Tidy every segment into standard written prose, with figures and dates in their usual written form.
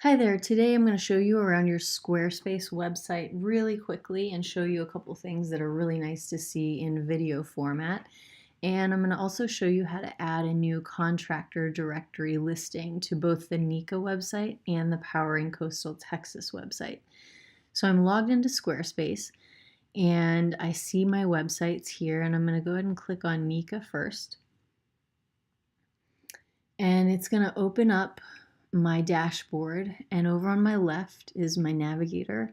Hi there, today I'm going to show you around your Squarespace website really quickly and show you a couple things that are really nice to see in video format. And I'm going to also show you how to add a new contractor directory listing to both the NECA website and the Powering Coastal Texas website. So I'm logged into Squarespace and I see my websites here, and I'm going to go ahead and click on NECA first. And it's going to open up my dashboard, and over on my left is my navigator,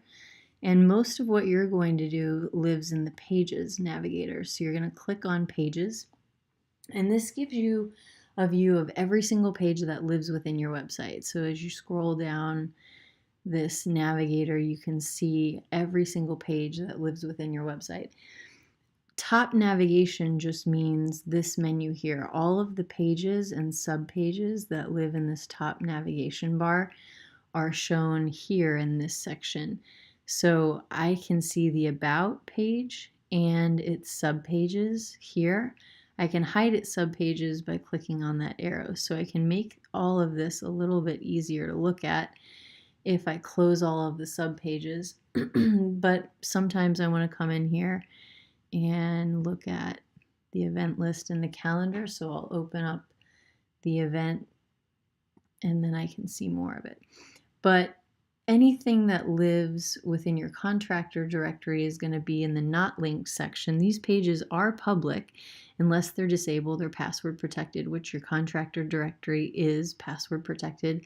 and most of what you're going to do lives in the Pages navigator. So you're going to click on Pages, and this gives you a view of every single page that lives within your website. So as you scroll down this navigator, you can see every single page that lives within your website. Top navigation just means this menu here. All of the pages and subpages that live in this top navigation bar are shown here in this section. So I can see the About page and its subpages here. I can hide its subpages by clicking on that arrow. So I can make all of this a little bit easier to look at if I close all of the subpages. But sometimes I want to come in here and look at the event list in the calendar. So I'll open up the event and then I can see more of it. But anything that lives within your contractor directory is going to be in the not linked section. These pages are public unless they're disabled or password protected, which your contractor directory is password protected,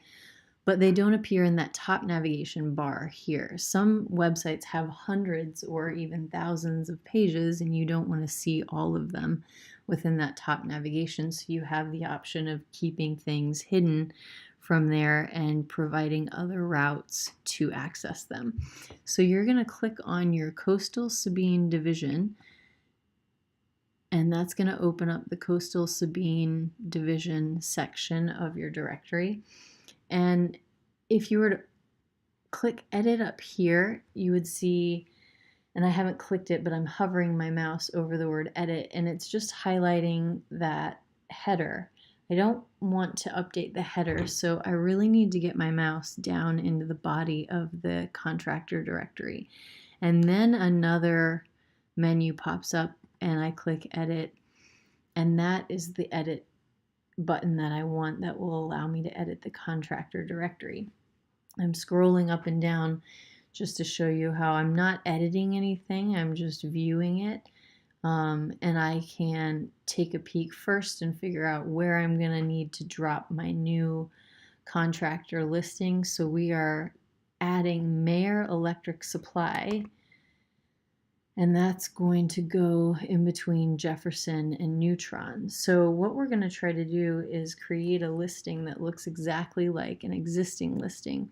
but they don't appear in that top navigation bar here. Some websites have hundreds or even thousands of pages, and you don't want to see all of them within that top navigation. So you have the option of keeping things hidden from there and providing other routes to access them. So you're going to click on your Coastal Sabine division, and that's going to open up the Coastal Sabine division section of your directory. And if you were to click edit up here, you would see, and I haven't clicked it, but I'm hovering my mouse over the word edit, and it's just highlighting that header. I don't want to update the header, so I really need to get my mouse down into the body of the contractor directory. And then another menu pops up and I click edit, and that is the edit button that I want that will allow me to edit the contractor directory. I'm scrolling up and down just to show you how I'm not editing anything, I'm just viewing it. And I can take a peek first and figure out where I'm going to need to drop my new contractor listing. So we are adding Mayer Electric Supply, and that's going to go in between Jefferson and Neutron. So what we're going to try to do is create a listing that looks exactly like an existing listing.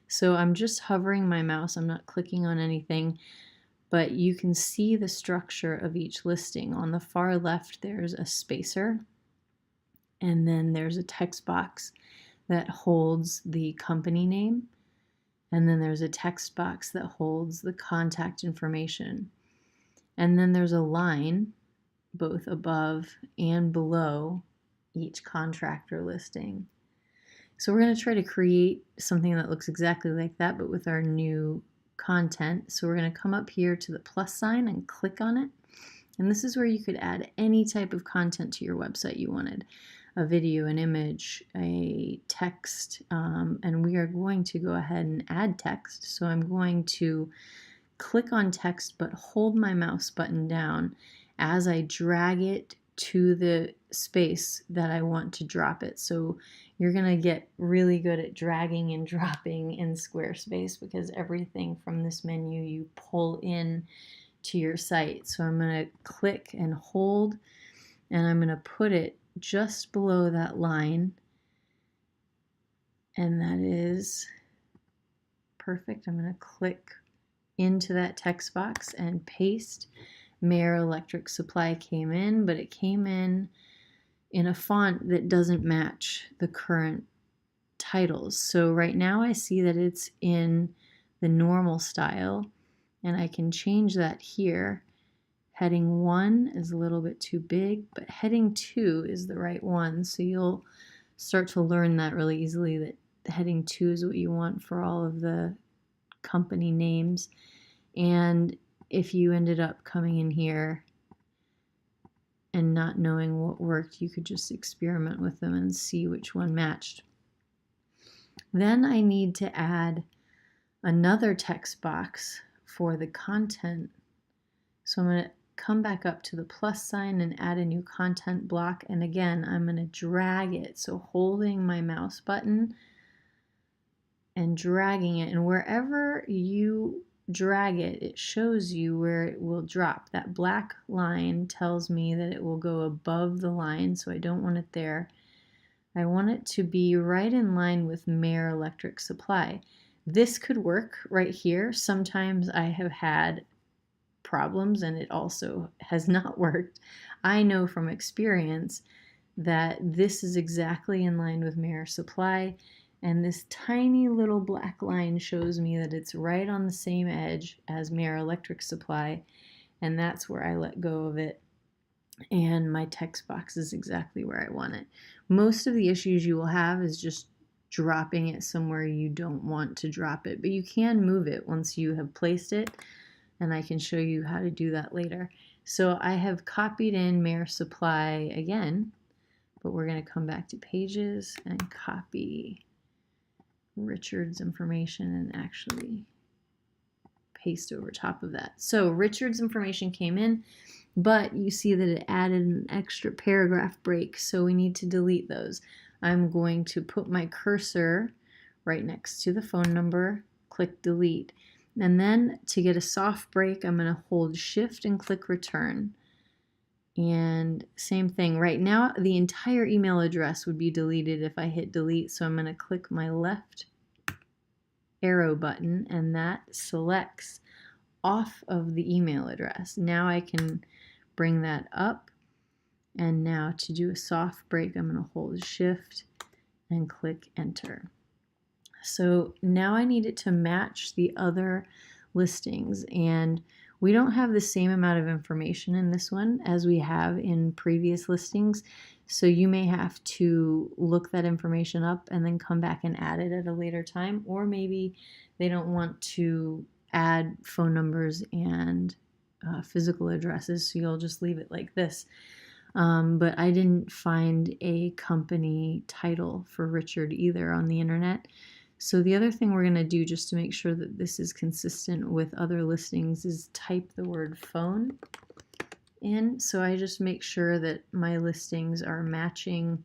So I'm just hovering my mouse, I'm not clicking on anything, but you can see the structure of each listing. On the far left, there's a spacer, and then there's a text box that holds the company name, and then there's a text box that holds the contact information. And then there's a line both above and below each contractor listing. So we're going to try to create something that looks exactly like that, but with our new content. So we're going to come up here to the plus sign and click on it. And this is where you could add any type of content to your website you wanted. A video, an image, a text, and we are going to go ahead and add text. So I'm going to click on text but hold my mouse button down as I drag it to the space that I want to drop it. So you're going to get really good at dragging and dropping in Squarespace because everything from this menu you pull in to your site. So I'm going to click and hold, and I'm going to put it just below that line, and that is perfect. I'm going to click into that text box and paste. Mayer Electric Supply came in, but it came in a font that doesn't match the current titles. So right now I see that it's in the normal style, and I can change that here. Heading 1 is a little bit too big, but heading 2 is the right one. So you'll start to learn that really easily, that heading 2 is what you want for all of the company names. And if you ended up coming in here and not knowing what worked, you could just experiment with them and see which one matched. Then I need to add another text box for the content. So I'm going to come back up to the plus sign and add a new content block. And again, I'm going to drag it. So holding my mouse button and dragging it. And wherever you drag it, it shows you where it will drop. That black line tells me that it will go above the line, so I don't want it there. I want it to be right in line with Mayor Electric Supply. This could work right here. Sometimes I have had problems and it also has not worked. I know from experience that this is exactly in line with Mayor Supply, and this tiny little black line shows me that it's right on the same edge as Mayor Electric Supply, and that's where I let go of it, and my text box is exactly where I want it. Most of the issues you will have is just dropping it somewhere you don't want to drop it, but you can move it once you have placed it, and I can show you how to do that later. So I have copied in Mayor Supply again, but we're going to come back to Pages and copy Richard's information and actually paste over top of that. So Richard's information came in, but you see that it added an extra paragraph break, so we need to delete those. I'm going to put my cursor right next to the phone number, click delete. And then to get a soft break, I'm going to hold Shift and click return. And same thing, right now the entire email address would be deleted if I hit delete, so I'm going to click my left arrow button and that selects off of the email address. Now I can bring that up, and now to do a soft break I'm going to hold Shift and click enter. So now I need it to match the other listings, and we don't have the same amount of information in this one as we have in previous listings, so you may have to look that information up and then come back and add it at a later time, or maybe they don't want to add phone numbers and physical addresses, so you'll just leave it like this. But I didn't find a company title for Richard either on the internet. So the other thing we're going to do just to make sure that this is consistent with other listings is type the word phone in. So I just make sure that my listings are matching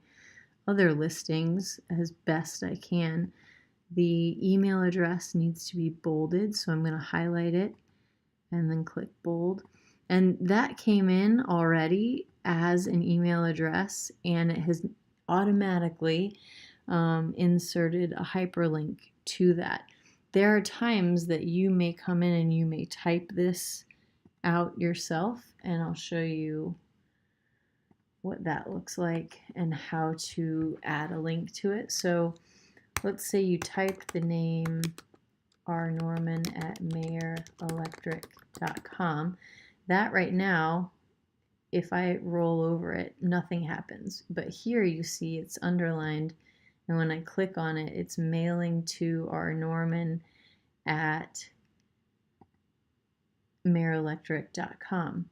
other listings as best I can. The email address needs to be bolded, so I'm going to highlight it and then click bold. And that came in already as an email address, and it has automatically inserted a hyperlink to that. There are times that you may come in and you may type this out yourself, and I'll show you what that looks like and how to add a link to it. So let's say you type the name rnorman@mayorelectric.com. That right now, if I roll over it, nothing happens. But here you see it's underlined, and when I click on it, it's mailing to rnorman@mayorelectric.com.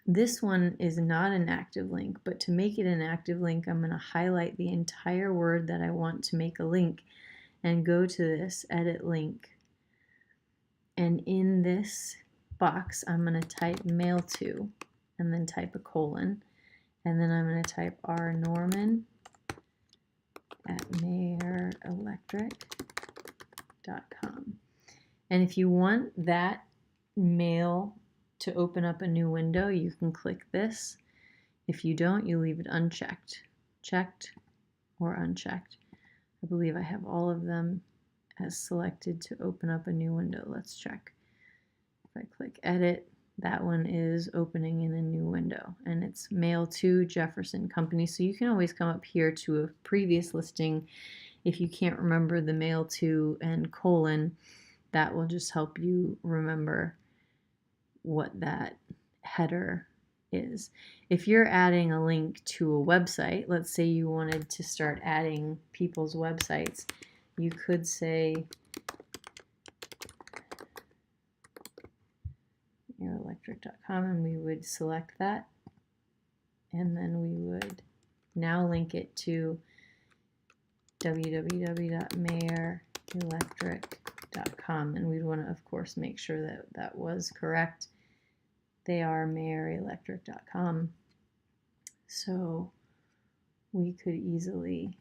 This one is not an active link, but to make it an active link, I'm going to highlight the entire word that I want to make a link and go to this Edit Link. And in this box, I'm going to type mail to, and then type a colon, and then I'm going to type rnorman@mayorelectric.com. And if you want that mail to open up a new window, you can click this. If you don't, you leave it unchecked, checked or unchecked. I believe I have all of them as selected to open up a new window. Let's check. If I click edit, that one is opening in a new window, and it's mail to Jefferson Company. So you can always come up here to a previous listing if you can't remember the mail to and colon. That will just help you remember what that header is. If you're adding a link to a website, let's say you wanted to start adding people's websites, you could say maerelectric.com, and we would select that, and then we would now link it to www.maerelectric.com, and we'd want to, of course, make sure that that was correct. They are maerelectric.com, so we could easily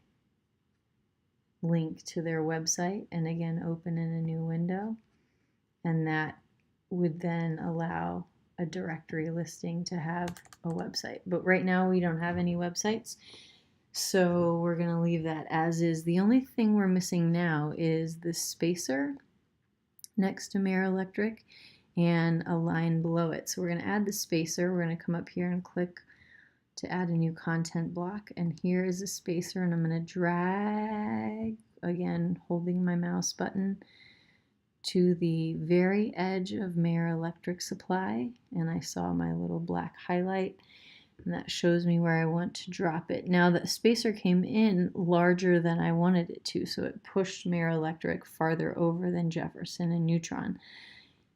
link to their website and again open in a new window, and that would then allow a directory listing to have a website. But right now we don't have any websites, so we're going to leave that as is. The only thing we're missing now is the spacer next to Mere Electric and a line below it. So we're going to add the spacer. We're going to come up here and click to add a new content block, and here is a spacer, and I'm going to drag, again holding my mouse button, to the very edge of Mere Electric Supply, and I saw my little black highlight, and that shows me where I want to drop it. Now the spacer came in larger than I wanted it to, so it pushed Mere Electric farther over than Jefferson and Neutron.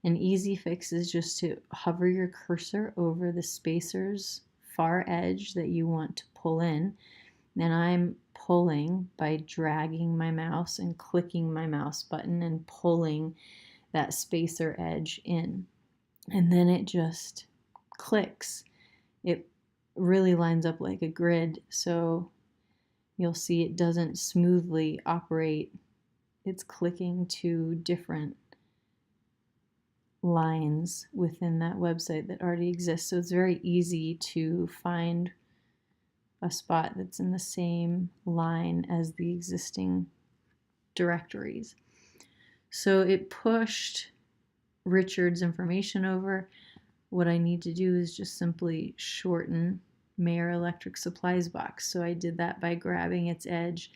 An easy fix is just to hover your cursor over the spacer's far edge that you want to pull in, and I'm pulling by dragging my mouse and clicking my mouse button and pulling that spacer edge in, and then it just clicks. It really lines up like a grid, so you'll see it doesn't smoothly operate. It's clicking to different lines within that website that already exists, so it's very easy to find a spot that's in the same line as the existing directories. So it pushed Richard's information over. What I need to do is just simply shorten Mere Electric Supplies box. So I did that by grabbing its edge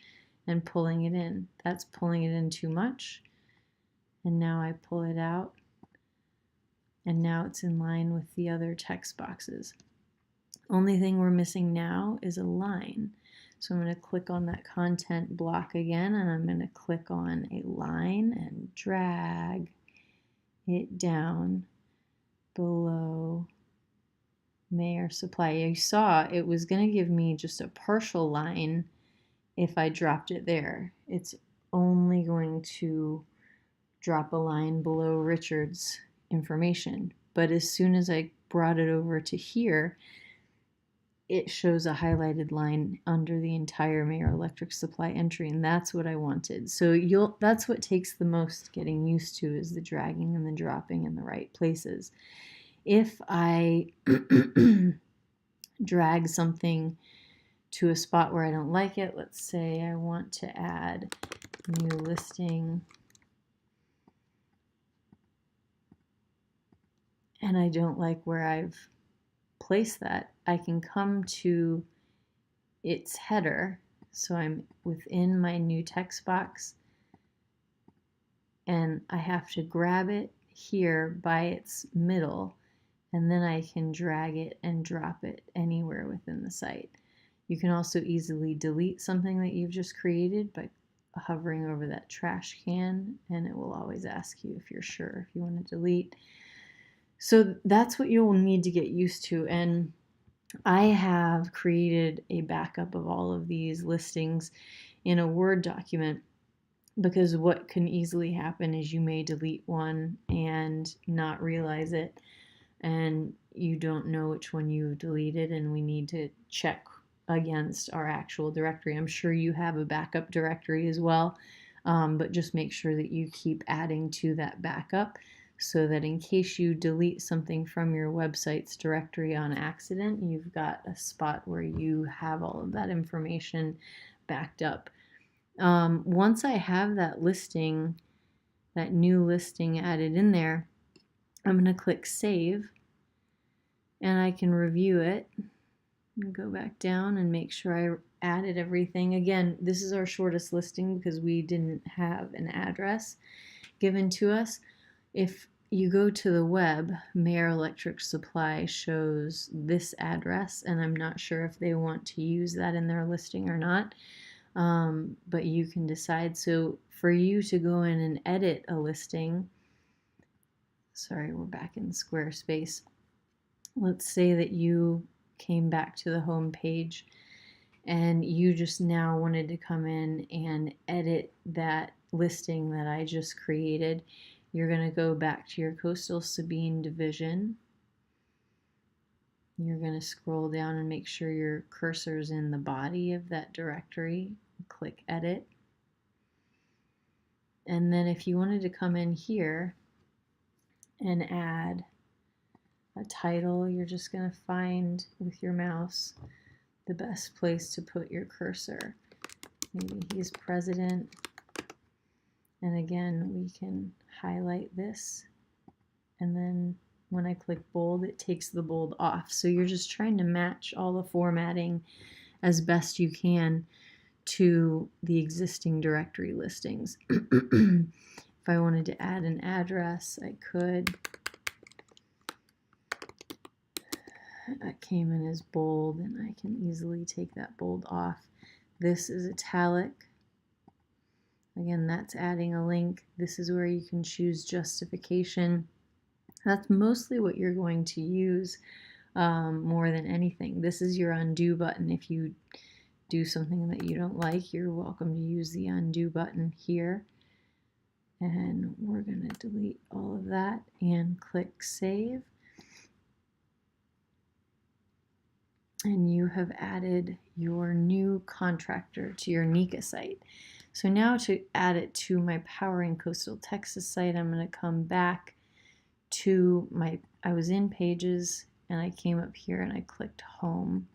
and pulling it in. That's pulling it in too much. And now I pull it out, and now it's in line with the other text boxes. Only thing we're missing now is a line. So I'm going to click on that content block again, and I'm going to click on a line and drag it down below Mere Supply. You saw it was going to give me just a partial line if I dropped it there. It's only going to drop a line below Richard's information. But as soon as I brought it over to here, it shows a highlighted line under the entire Mere Electric Supply entry, and that's what I wanted. So that's what takes the most getting used to, is the dragging and the dropping in the right places. If I drag something to a spot where I don't like it, let's say I want to add new listing, and I don't like where I've placed that, I can come to its header, so I'm within my new text box, and I have to grab it here by its middle, and then I can drag it and drop it anywhere within the site. You can also easily delete something that you've just created by hovering over that trash can, and it will always ask you if you're sure if you want to delete. So that's what you'll need to get used to, and I have created a backup of all of these listings in a Word document, because what can easily happen is you may delete one and not realize it, and you don't know which one you've deleted, and we need to check against our actual directory. I'm sure you have a backup directory as well, but just make sure that you keep adding to that backup, so that in case you delete something from your website's directory on accident, you've got a spot where you have all of that information backed up. Once I have that listing, that new listing added in there, I'm going to click Save, and I can review it and go back down and make sure I added everything. Again, this is our shortest listing because we didn't have an address given to us. If you go to the web, Mere Electric Supply shows this address, and I'm not sure if they want to use that in their listing or not, but you can decide. So for you to go in and edit a listing, sorry, we're back in Squarespace. Let's say that you came back to the home page and you just now wanted to come in and edit that listing that I just created. You're going to go back to your Coastal Sabine division. You're going to scroll down and make sure your cursor's in the body of that directory. Click edit. And then if you wanted to come in here and add a title, you're just going to find with your mouse the best place to put your cursor. Maybe he's president. And again, we can highlight this. And then when I click bold, it takes the bold off. So you're just trying to match all the formatting as best you can to the existing directory listings. If I wanted to add an address, I could. That came in as bold, and I can easily take that bold off. This is italic. Again, that's adding a link. This is where you can choose justification. That's mostly what you're going to use more than anything. This is your undo button. If you do something that you don't like, you're welcome to use the undo button here. And we're going to delete all of that and click save. And you have added your new contractor to your NECA site. So now to add it to my Powering Coastal Texas site, I'm going to come back to I was in Pages, and I came up here and I clicked Home.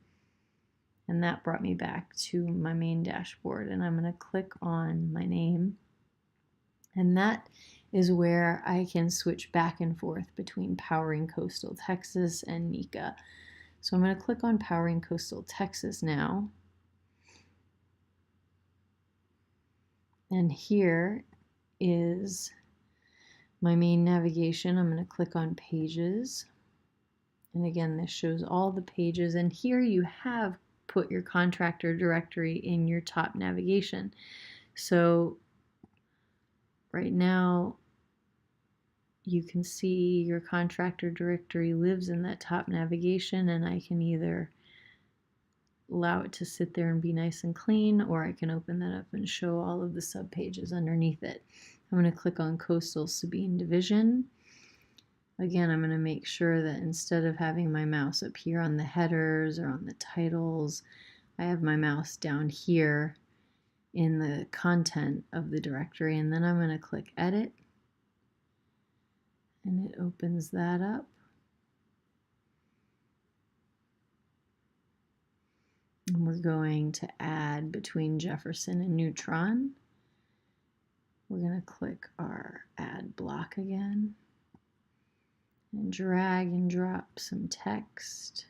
And that brought me back to my main dashboard. And I'm going to click on my name. And that is where I can switch back and forth between Powering Coastal Texas and NECA. So I'm going to click on Powering Coastal Texas now. And here is my main navigation. I'm going to click on Pages. And again, this shows all the pages. And here you have put your contractor directory in your top navigation. So right now, you can see your contractor directory lives in that top navigation, and I can either allow it to sit there and be nice and clean, or I can open that up and show all of the subpages underneath it. I'm going to click on Coastal Sabine Division. Again, I'm going to make sure that instead of having my mouse up here on the headers or on the titles, I have my mouse down here in the content of the directory, and then I'm going to click Edit. And it opens that up. And we're going to add between Jefferson and Neutron. We're going to click our add block again and drag and drop some text.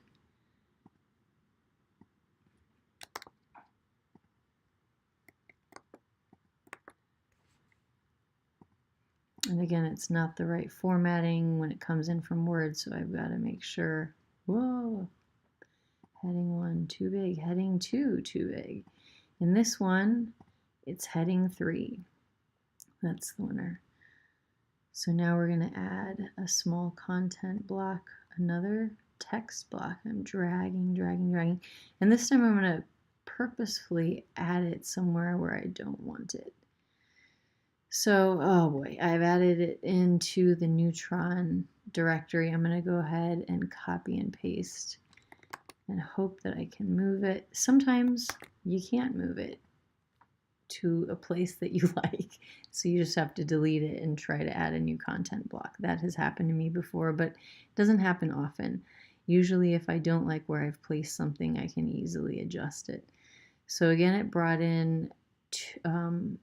And again, it's not the right formatting when it comes in from Word, so I've got to make sure, whoa, heading 1 too big, heading 2 too big. In this one, it's heading 3. That's the winner. So now we're going to add a small content block, another text block. I'm dragging, dragging, dragging. And this time I'm going to purposefully add it somewhere where I don't want it. So, oh boy, I've added it into the Neutron directory. I'm going to go ahead and copy and paste and hope that I can move it. Sometimes you can't move it to a place that you like, so you just have to delete it and try to add a new content block. That has happened to me before, but it doesn't happen often. Usually if I don't like where I've placed something, I can easily adjust it. So again, it brought in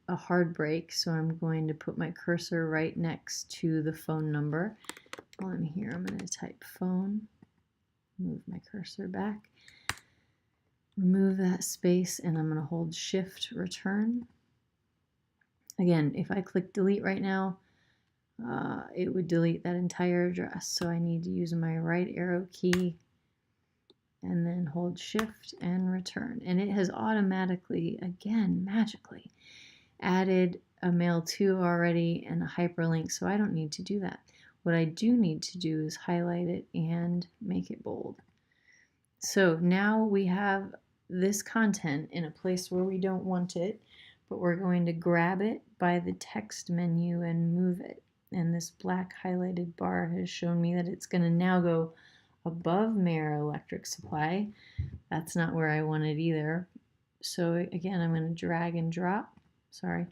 a hard break, so I'm going to put my cursor right next to the phone number. While I'm here, I'm going to type phone, move my cursor back, remove that space, and I'm going to hold Shift Return. Again, if I click delete right now, it would delete that entire address, so I need to use my right arrow key and then hold Shift and Return. And it has automatically, again, magically added a mail to already and a hyperlink, so I don't need to do that. What I do need to do is highlight it and make it bold. So now we have this content in a place where we don't want it, but we're going to grab it by the text menu and move it. And this black highlighted bar has shown me that it's going to now go above Mayor Electric Supply. That's not where I want it either. So again, I'm going to drag and drop. Sorry.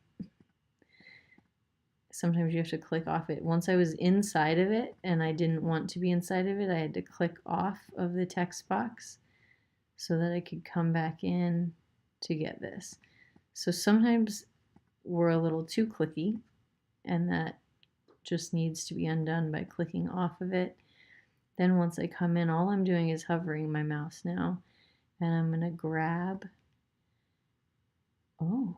Sometimes you have to click off it. Once I was inside of it and I didn't want to be inside of it, I had to click off of the text box so that I could come back in to get this. So sometimes we're a little too clicky, and that just needs to be undone by clicking off of it. Then once I come in, all I'm doing is hovering my mouse now, and I'm going to grab, oh,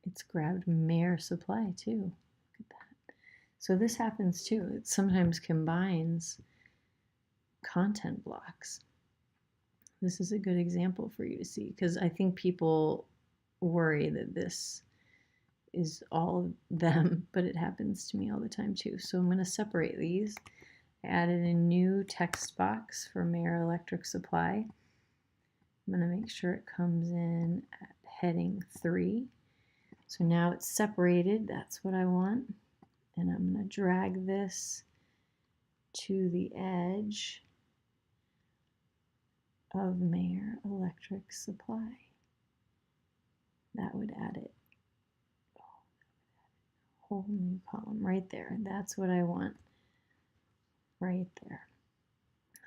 it's grabbed Mayor Supply too. Look at that. So this happens too. It sometimes combines content blocks. This is a good example for you to see, because I think people worry that this is all of them, but it happens to me all the time too. So I'm going to separate these. I added a new text box for Mayor Electric Supply. I'm going to make sure it comes in at heading 3. So now it's separated. That's what I want. And I'm going to drag this to the edge of Mayor Electric Supply. That would add it. Whole new column right there. That's what I want right there.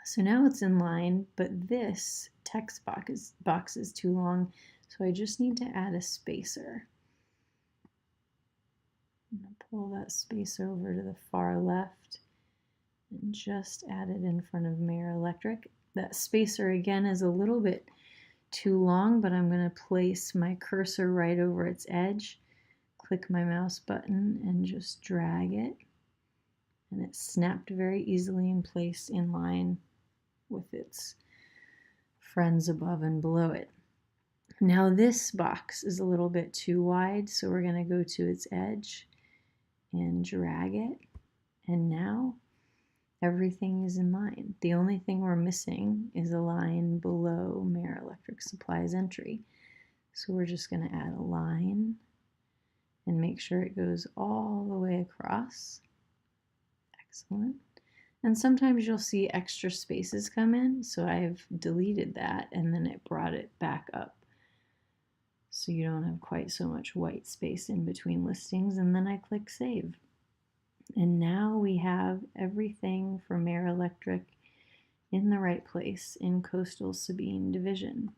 So now it's in line, but this text box is too long, so I just need to add a spacer. I'm going to pull that spacer over to the far left and just add it in front of Mayor Electric. That spacer again is a little bit too long, but I'm going to place my cursor right over its edge, click my mouse button, and just drag it. And it snapped very easily in place in line with its friends above and below it. Now this box is a little bit too wide, so we're going to go to its edge and drag it. And now everything is in line. The only thing we're missing is a line below Mayor Electric Supply's entry. So we're just going to add a line and make sure it goes all the way across. Excellent. And sometimes you'll see extra spaces come in, so I've deleted that and then it brought it back up. So you don't have quite so much white space in between listings, and then I click Save. And now we have everything for Mayor Electric in the right place in Coastal Sabine Division.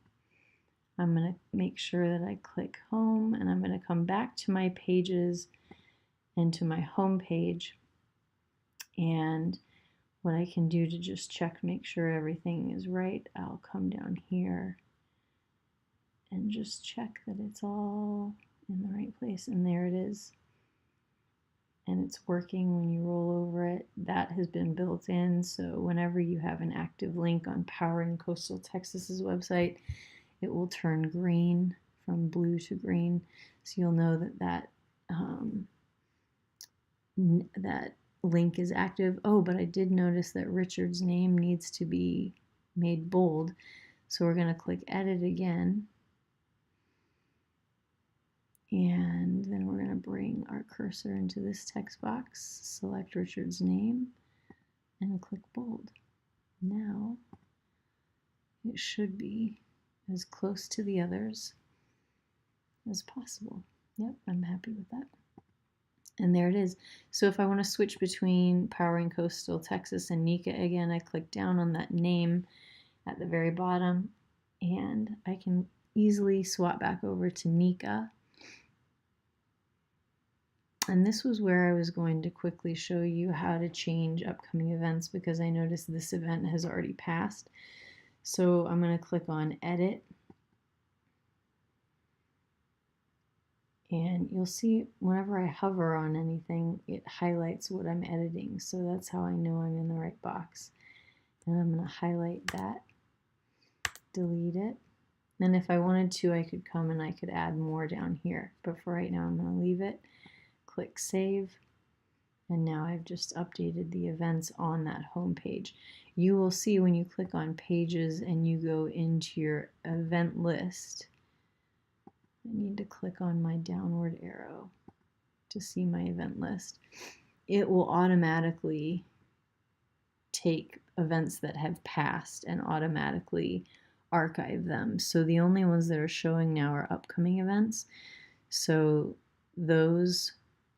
I'm going to make sure that I click Home, and I'm going to come back to my pages and to my home page. And what I can do to just check, make sure everything is right, I'll come down here and just check that it's all in the right place. And there it is. And it's working when you roll over it. That has been built in, so whenever you have an active link on Powering Coastal Texas's website, it will turn green from blue to green. So you'll know that that link is active. Oh, but I did notice that Richard's name needs to be made bold. So we're going to click Edit again. And then we're going to bring our cursor into this text box, select Richard's name, and click bold. Now it should be as close to the others as possible. Yep, I'm happy with that. And there it is. So if I want to switch between Powering Coastal Texas and NECA again, I click down on that name at the very bottom, and I can easily swap back over to NECA. And this was where I was going to quickly show you how to change upcoming events, because I noticed this event has already passed. So I'm going to click on Edit. And you'll see whenever I hover on anything, it highlights what I'm editing. So that's how I know I'm in the right box. And I'm going to highlight that, delete it. And if I wanted to, I could come and I could add more down here. But for right now, I'm going to leave it. click Save. And now I've just updated the events on that home page. You will see when you click on Pages and you go into your event list, I need to click on my downward arrow to see my event list. It will automatically take events that have passed and automatically archive them. So the only ones that are showing now are upcoming events. So those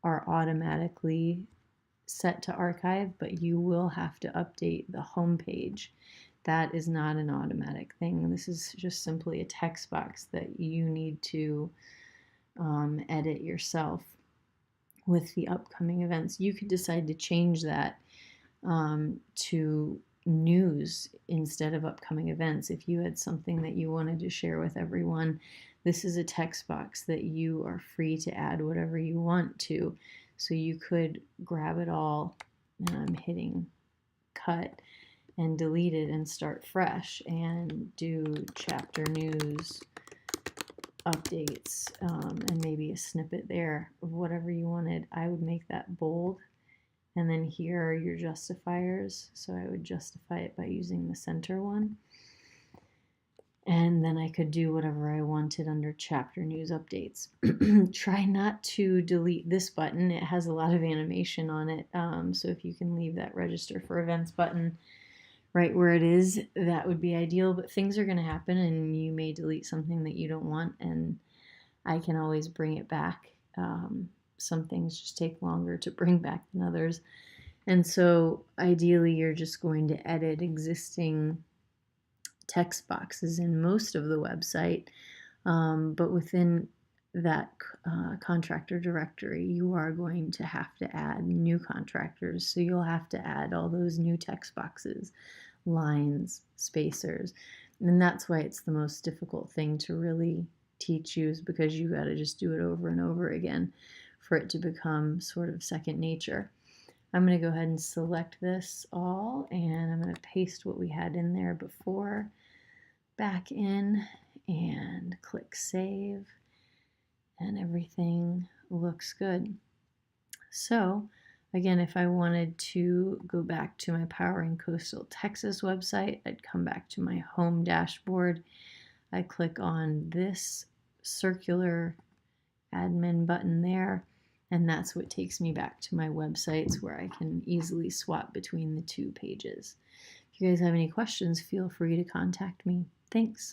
are automatically set to archive, but you will have to update the home page. That is not an automatic thing. This is just simply a text box that you need to edit yourself with the upcoming events. You could decide to change that to news instead of upcoming events. If you had something that you wanted to share with everyone, this is a text box that you are free to add whatever you want to. So you could grab it all, and I'm hitting cut and delete it and start fresh and do chapter news updates and maybe a snippet there of whatever you wanted. I would make that bold, and then here are your justifiers. So I would justify it by using the center one. And then I could do whatever I wanted under chapter news updates. Try not to delete this button. It has a lot of animation on it. So if you can leave that register for events button right where it is, that would be ideal. But things are going to happen and you may delete something that you don't want, and I can always bring it back. Some things just take longer to bring back than others. And so ideally you're just going to edit existing text boxes in most of the website, but within that contractor directory, you are going to have to add new contractors. So you'll have to add all those new text boxes, lines, spacers. And that's why it's the most difficult thing to really teach you, is because you got to just do it over and over again for it to become sort of second nature. I'm going to go ahead and select this all, and I'm going to paste what we had in there before back in and click Save, and everything looks good. So again, if I wanted to go back to my Powering Coastal Texas website, I'd come back to my home dashboard. I click on this circular admin button there, and that's what takes me back to my websites where I can easily swap between the two pages. If you guys have any questions, feel free to contact me. Thanks.